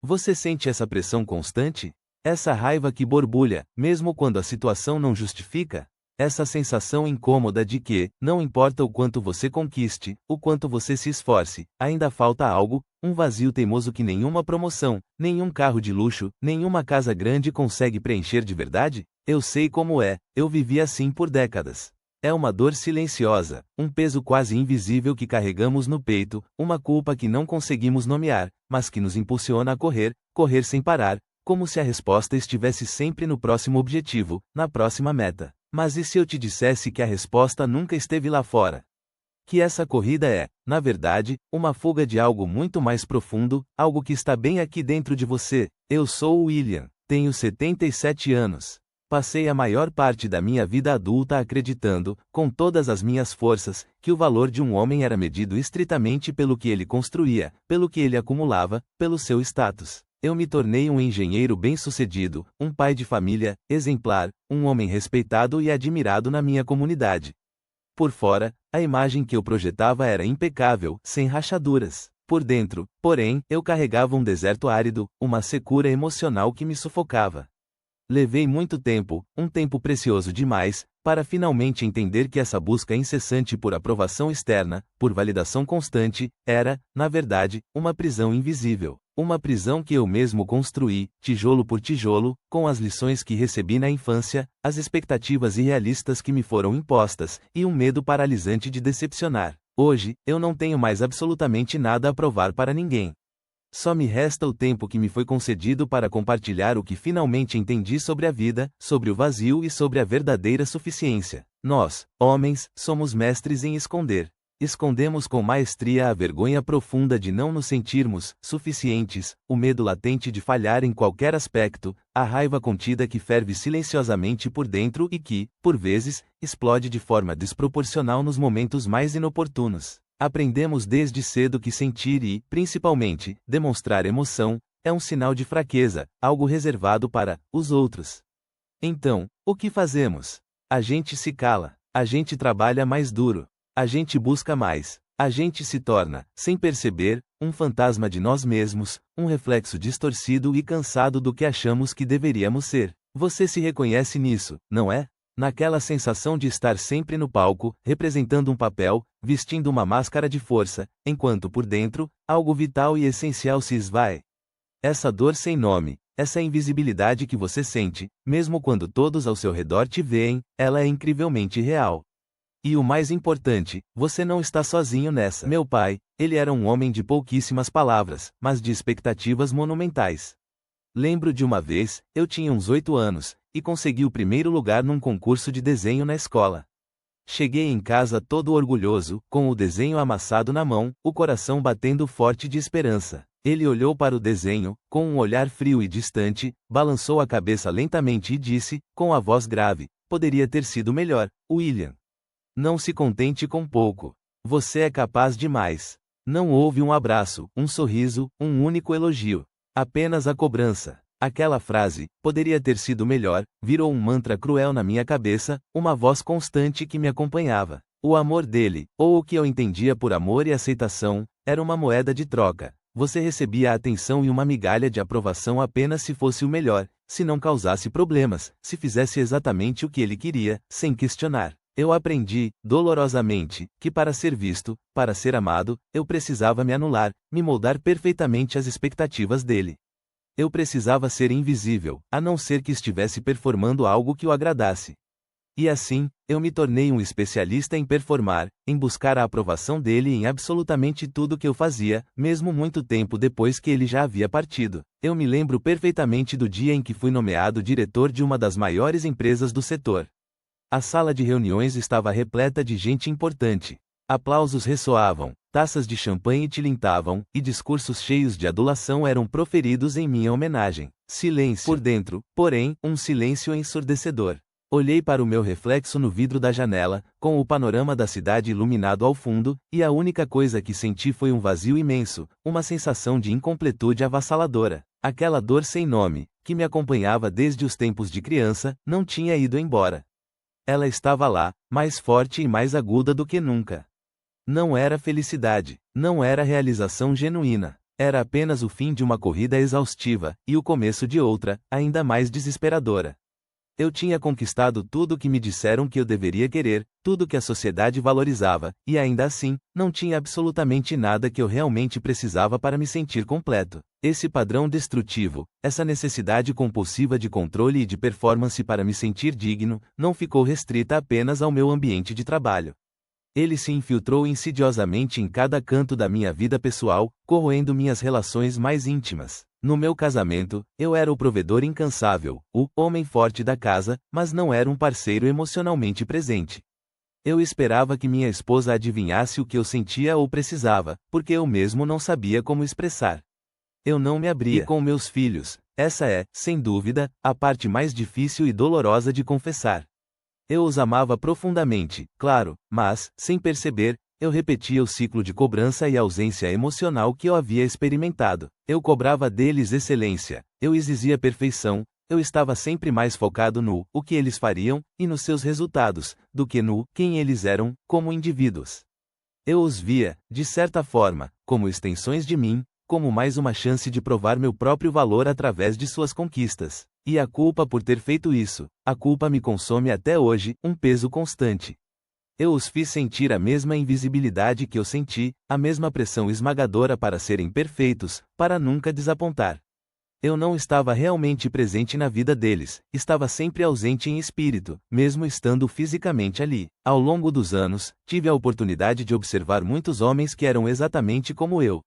Você sente essa pressão constante? Essa raiva que borbulha, mesmo quando a situação não justifica? Essa sensação incômoda de que, não importa o quanto você conquiste, o quanto você se esforce, ainda falta algo, um vazio teimoso que nenhuma promoção, nenhum carro de luxo, nenhuma casa grande consegue preencher de verdade? Eu sei como é, eu vivi assim por décadas. É uma dor silenciosa, um peso quase invisível que carregamos no peito, uma culpa que não conseguimos nomear, mas que nos impulsiona a correr, correr sem parar, como se a resposta estivesse sempre no próximo objetivo, na próxima meta. Mas e se eu te dissesse que a resposta nunca esteve lá fora? Que essa corrida é, na verdade, uma fuga de algo muito mais profundo, algo que está bem aqui dentro de você. Eu sou o William, tenho 77 anos. Passei a maior parte da minha vida adulta acreditando, com todas as minhas forças, que o valor de um homem era medido estritamente pelo que ele construía, pelo que ele acumulava, pelo seu status. Eu me tornei um engenheiro bem-sucedido, um pai de família, exemplar, um homem respeitado e admirado na minha comunidade. Por fora, a imagem que eu projetava era impecável, sem rachaduras. Por dentro, porém, eu carregava um deserto árido, uma secura emocional que me sufocava. Levei muito tempo, um tempo precioso demais, para finalmente entender que essa busca incessante por aprovação externa, por validação constante, era, na verdade, uma prisão invisível. Uma prisão que eu mesmo construí, tijolo por tijolo, com as lições que recebi na infância, as expectativas irrealistas que me foram impostas, e um medo paralisante de decepcionar. Hoje, eu não tenho mais absolutamente nada a provar para ninguém. Só me resta o tempo que me foi concedido para compartilhar o que finalmente entendi sobre a vida, sobre o vazio e sobre a verdadeira suficiência. Nós, homens, somos mestres em esconder. Escondemos com maestria a vergonha profunda de não nos sentirmos suficientes, o medo latente de falhar em qualquer aspecto, a raiva contida que ferve silenciosamente por dentro e que, por vezes, explode de forma desproporcional nos momentos mais inoportunos. Aprendemos desde cedo que sentir e, principalmente, demonstrar emoção, é um sinal de fraqueza, algo reservado para os outros. Então, o que fazemos? A gente se cala, a gente trabalha mais duro. A gente busca mais. A gente se torna, sem perceber, um fantasma de nós mesmos, um reflexo distorcido e cansado do que achamos que deveríamos ser. Você se reconhece nisso, não é? Naquela sensação de estar sempre no palco, representando um papel, vestindo uma máscara de força, enquanto por dentro, algo vital e essencial se esvai. Essa dor sem nome, essa invisibilidade que você sente, mesmo quando todos ao seu redor te veem, ela é incrivelmente real. E o mais importante, você não está sozinho nessa. Meu pai, ele era um homem de pouquíssimas palavras, mas de expectativas monumentais. Lembro de uma vez, eu tinha uns 8 anos, e consegui o primeiro lugar num concurso de desenho na escola. Cheguei em casa todo orgulhoso, com o desenho amassado na mão, o coração batendo forte de esperança. Ele olhou para o desenho, com um olhar frio e distante, balançou a cabeça lentamente e disse, com a voz grave, poderia ter sido melhor, William. Não se contente com pouco. Você é capaz de mais. Não houve um abraço, um sorriso, um único elogio. Apenas a cobrança. Aquela frase, poderia ter sido melhor, virou um mantra cruel na minha cabeça, uma voz constante que me acompanhava. O amor dele, ou o que eu entendia por amor e aceitação, era uma moeda de troca. Você recebia a atenção e uma migalha de aprovação apenas se fosse o melhor, se não causasse problemas, se fizesse exatamente o que ele queria, sem questionar. Eu aprendi, dolorosamente, que para ser visto, para ser amado, eu precisava me anular, me moldar perfeitamente às expectativas dele. Eu precisava ser invisível, a não ser que estivesse performando algo que o agradasse. E assim, eu me tornei um especialista em performar, em buscar a aprovação dele em absolutamente tudo que eu fazia, mesmo muito tempo depois que ele já havia partido. Eu me lembro perfeitamente do dia em que fui nomeado diretor de uma das maiores empresas do setor. A sala de reuniões estava repleta de gente importante. Aplausos ressoavam, taças de champanhe tilintavam, e discursos cheios de adulação eram proferidos em minha homenagem. Silêncio. Por dentro, porém, um silêncio ensurdecedor. Olhei para o meu reflexo no vidro da janela, com o panorama da cidade iluminado ao fundo, e a única coisa que senti foi um vazio imenso, uma sensação de incompletude avassaladora. Aquela dor sem nome, que me acompanhava desde os tempos de criança, não tinha ido embora. Ela estava lá, mais forte e mais aguda do que nunca. Não era felicidade, não era realização genuína. Era apenas o fim de uma corrida exaustiva, e o começo de outra, ainda mais desesperadora. Eu tinha conquistado tudo o que me disseram que eu deveria querer, tudo que a sociedade valorizava, e ainda assim, não tinha absolutamente nada que eu realmente precisava para me sentir completo. Esse padrão destrutivo, essa necessidade compulsiva de controle e de performance para me sentir digno, não ficou restrita apenas ao meu ambiente de trabalho. Ele se infiltrou insidiosamente em cada canto da minha vida pessoal, corroendo minhas relações mais íntimas. No meu casamento, eu era o provedor incansável, o homem forte da casa, mas não era um parceiro emocionalmente presente. Eu esperava que minha esposa adivinhasse o que eu sentia ou precisava, porque eu mesmo não sabia como expressar. Eu não me abria. E com meus filhos, essa é, sem dúvida, a parte mais difícil e dolorosa de confessar. Eu os amava profundamente, claro, mas, sem perceber, eu repetia o ciclo de cobrança e ausência emocional que eu havia experimentado. Eu cobrava deles excelência, eu exigia perfeição, eu estava sempre mais focado no o que eles fariam e nos seus resultados, do que no quem eles eram, como indivíduos. Eu os via, de certa forma, como extensões de mim, como mais uma chance de provar meu próprio valor através de suas conquistas. E a culpa por ter feito isso, a culpa me consome até hoje, um peso constante. Eu os fiz sentir a mesma invisibilidade que eu senti, a mesma pressão esmagadora para serem perfeitos, para nunca desapontar. Eu não estava realmente presente na vida deles, estava sempre ausente em espírito, mesmo estando fisicamente ali. Ao longo dos anos, tive a oportunidade de observar muitos homens que eram exatamente como eu.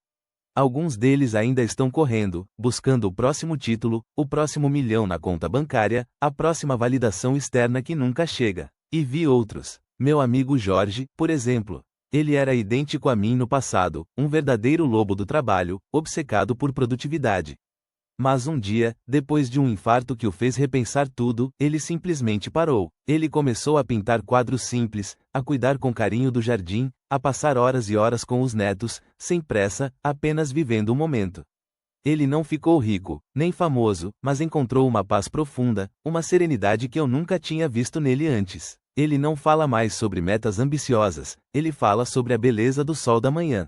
Alguns deles ainda estão correndo, buscando o próximo título, o próximo milhão na conta bancária, a próxima validação externa que nunca chega. E vi outros. Meu amigo Jorge, por exemplo. Ele era idêntico a mim no passado, um verdadeiro lobo do trabalho, obcecado por produtividade. Mas um dia, depois de um infarto que o fez repensar tudo, ele simplesmente parou. Ele começou a pintar quadros simples, a cuidar com carinho do jardim, a passar horas e horas com os netos, sem pressa, apenas vivendo o momento. Ele não ficou rico, nem famoso, mas encontrou uma paz profunda, uma serenidade que eu nunca tinha visto nele antes. Ele não fala mais sobre metas ambiciosas, ele fala sobre a beleza do sol da manhã.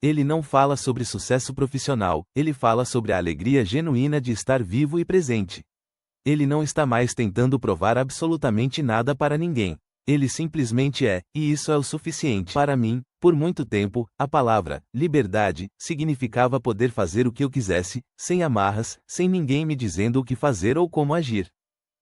Ele não fala sobre sucesso profissional, ele fala sobre a alegria genuína de estar vivo e presente. Ele não está mais tentando provar absolutamente nada para ninguém. Ele simplesmente é, e isso é o suficiente. Para mim, por muito tempo, a palavra liberdade significava poder fazer o que eu quisesse, sem amarras, sem ninguém me dizendo o que fazer ou como agir.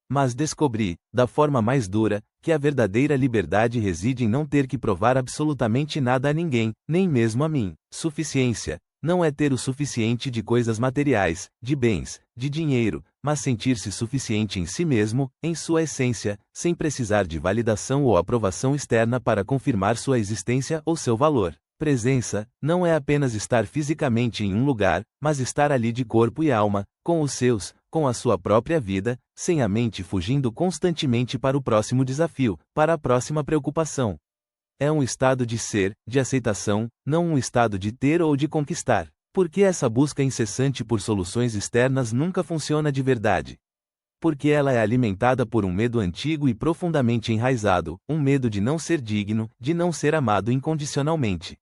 Mas descobri, da forma mais dura, que a verdadeira liberdade reside em não ter que provar absolutamente nada a ninguém, nem mesmo a mim. Suficiência não é ter o suficiente de coisas materiais, de bens, de dinheiro, mas sentir-se suficiente em si mesmo, em sua essência, sem precisar de validação ou aprovação externa para confirmar sua existência ou seu valor. Presença não é apenas estar fisicamente em um lugar, mas estar ali de corpo e alma, com os seus, com a sua própria vida, sem a mente fugindo constantemente para o próximo desafio, para a próxima preocupação. É um estado de ser, de aceitação, não um estado de ter ou de conquistar. Porque essa busca incessante por soluções externas nunca funciona de verdade. Porque ela é alimentada por um medo antigo e profundamente enraizado, um medo de não ser digno, de não ser amado incondicionalmente.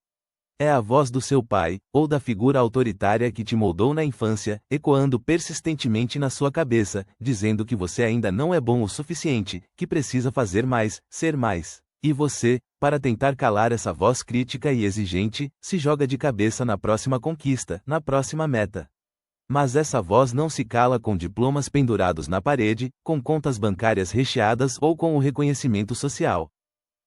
É a voz do seu pai, ou da figura autoritária que te moldou na infância, ecoando persistentemente na sua cabeça, dizendo que você ainda não é bom o suficiente, que precisa fazer mais, ser mais. E você, para tentar calar essa voz crítica e exigente, se joga de cabeça na próxima conquista, na próxima meta. Mas essa voz não se cala com diplomas pendurados na parede, com contas bancárias recheadas ou com o reconhecimento social.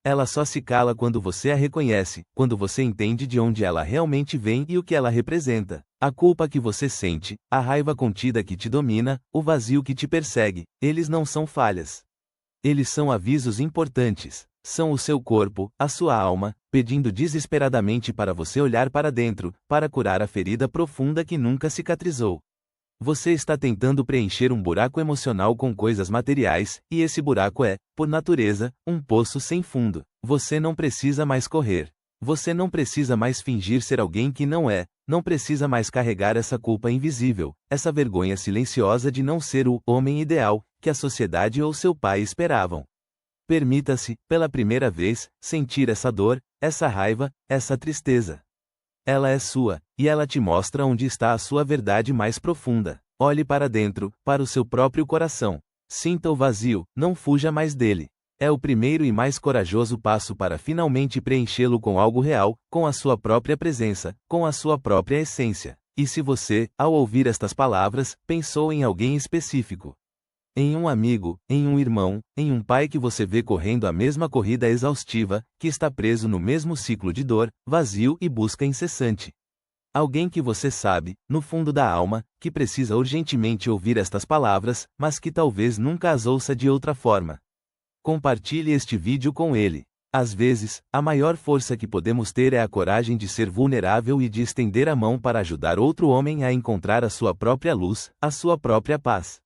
Ela só se cala quando você a reconhece, quando você entende de onde ela realmente vem e o que ela representa. A culpa que você sente, a raiva contida que te domina, o vazio que te persegue, eles não são falhas. Eles são avisos importantes. São o seu corpo, a sua alma, pedindo desesperadamente para você olhar para dentro, para curar a ferida profunda que nunca cicatrizou. Você está tentando preencher um buraco emocional com coisas materiais, e esse buraco é, por natureza, um poço sem fundo. Você não precisa mais correr. Você não precisa mais fingir ser alguém que não é, não precisa mais carregar essa culpa invisível, essa vergonha silenciosa de não ser o homem ideal que a sociedade ou seu pai esperavam. Permita-se, pela primeira vez, sentir essa dor, essa raiva, essa tristeza. Ela é sua, e ela te mostra onde está a sua verdade mais profunda. Olhe para dentro, para o seu próprio coração. Sinta o vazio, não fuja mais dele. É o primeiro e mais corajoso passo para finalmente preenchê-lo com algo real, com a sua própria presença, com a sua própria essência. E se você, ao ouvir estas palavras, pensou em alguém específico, em um amigo, em um irmão, em um pai que você vê correndo a mesma corrida exaustiva, que está preso no mesmo ciclo de dor, vazio e busca incessante. Alguém que você sabe, no fundo da alma, que precisa urgentemente ouvir estas palavras, mas que talvez nunca as ouça de outra forma. Compartilhe este vídeo com ele. Às vezes, a maior força que podemos ter é a coragem de ser vulnerável e de estender a mão para ajudar outro homem a encontrar a sua própria luz, a sua própria paz.